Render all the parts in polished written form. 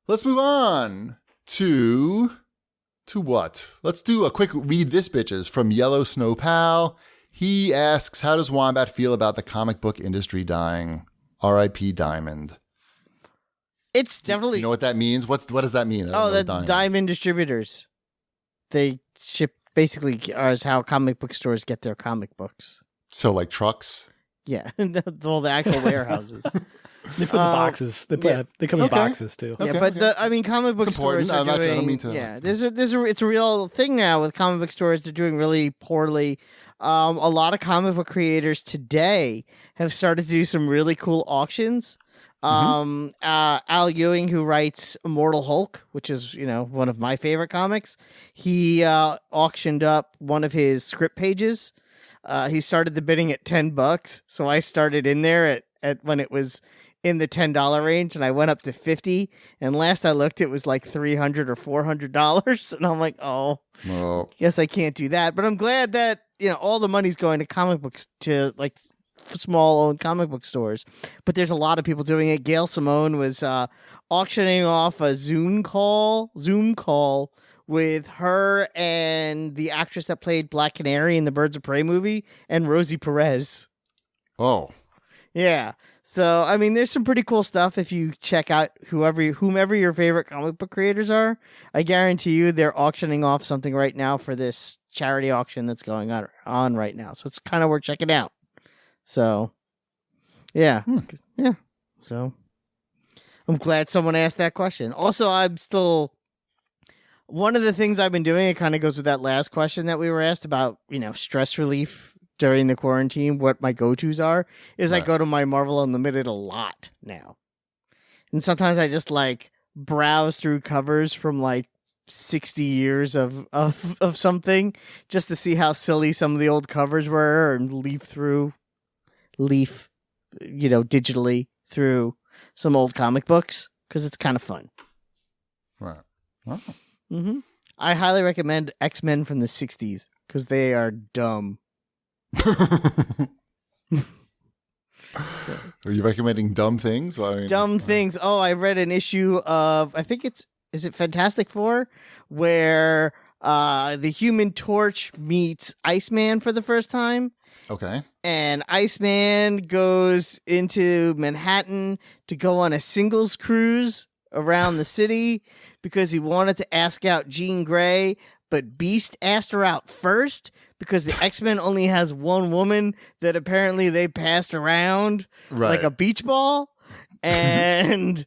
Let's move on to what? Let's do a quick read this bitches from Yellow Snow Pal. He asks, how does Wombat feel about the comic book industry dying? R.I.P. Diamond. It's definitely... You know what that means? What does that mean? The Diamond distributors. They ship basically as how comic book stores get their comic books. So like trucks? Yeah, all the actual warehouses. They put the boxes. They come in boxes too. Yeah, but comic book stores are doing. I don't mean to. Yeah, it's a real thing now with comic book stores. They're doing really poorly. A lot of comic book creators today have started to do some really cool auctions. Al Ewing, who writes Immortal Hulk, which is one of my favorite comics, he auctioned up one of his script pages. He started the bidding at $10, so I started in there at when it was in the $10 range, and I went up to $50. And last I looked, it was like $300 or $400, and I'm like, oh, guess I can't do that. But I'm glad that all the money's going to comic books, to like small owned comic book stores. But there's a lot of people doing it. Gail Simone was auctioning off a Zoom call with her and the actress that played Black Canary in the Birds of Prey movie, and Rosie Perez. Oh. Yeah. So, I mean, there's some pretty cool stuff if you check out whomever your favorite comic book creators are. I guarantee you they're auctioning off something right now for this charity auction that's going on right now. So it's kind of worth checking out. So, yeah. Yeah. So, I'm glad someone asked that question. Also, one of the things I've been doing, it kind of goes with that last question that we were asked about, stress relief during the quarantine, what my go-tos are, is right. I go to my Marvel Unlimited a lot now. And sometimes I just browse through covers from 60 years of something just to see how silly some of the old covers were, and leaf digitally through some old comic books, because it's kind of fun. Right. Oh. Mm-hmm. I highly recommend X-Men from the 60s because they are dumb. Are you recommending dumb things? Dumb things. Oh, I read an issue of, I think is it Fantastic Four, where the Human Torch meets Iceman for the first time. Okay. And Iceman goes into Manhattan to go on a singles cruise around the city because he wanted to ask out Jean Grey, but Beast asked her out first because the X-Men only has one woman that apparently they passed around like a beach ball. And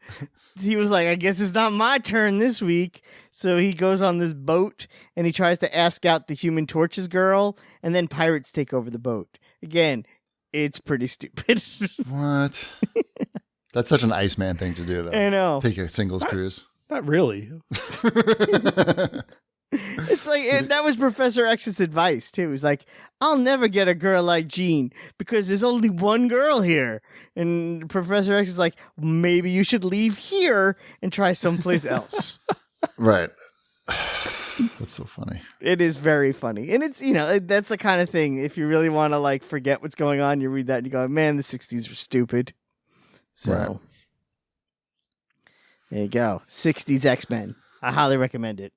he was like, I guess it's not my turn this week. So he goes on this boat and he tries to ask out the Human Torch's girl, and then pirates take over the boat. Again, it's pretty stupid. What? That's such an Iceman thing to do, though. I know. Take a singles cruise. Not really. It's that was Professor X's advice too. He's like, I'll never get a girl like Jean because there's only one girl here. And Professor X is like, maybe you should leave here and try someplace else. Right. That's so funny. It is very funny. And it's, that's the kind of thing, if you really want to forget what's going on, you read that and you go, man, the 60s were stupid. So right. There you go. 60s X-Men. I highly recommend it.